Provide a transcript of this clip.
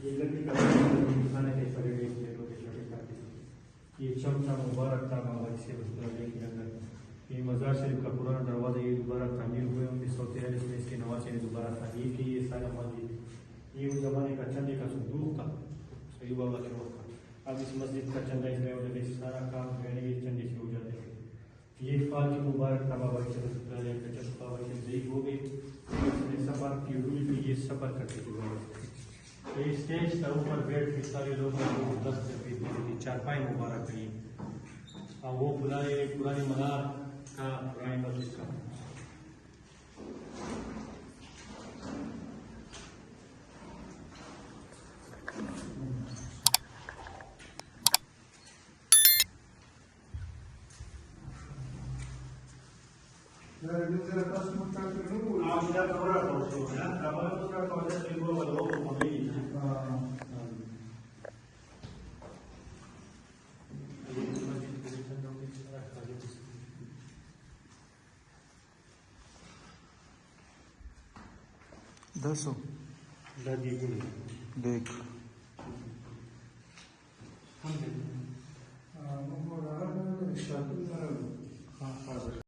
ये लकड़ी का खाने के पड़े छोटे काटे ये चमचा मुबारक था बाबा से के अंदर ये मज़ार शरीफ का पुराना दरवाज़ा ये दोबारा तामीर हुए 1943 में इसके नवासे ने दोबारा तामीर की। ये सारा मस्जिद ये उस ज़माने का चंदे का संदूक था सही बाबा के वक्त का। अब इस मस्जिद का चंदा इसमें हो जाता है, सारा काम जो है ये चंदे से हो जाते हैं। ये फाल मुबारक था बाबा के जब बाबा के ज़ईफ़ हो गए सफ़र की रूल भी ये सफ़र करते थे बाबा। ये स्टेज का ऊपर बैठ के सारे लोग 10 चारपाई मुबारक है और वो पुराने मनार का पुराने मस्जिद का दसो दादी देख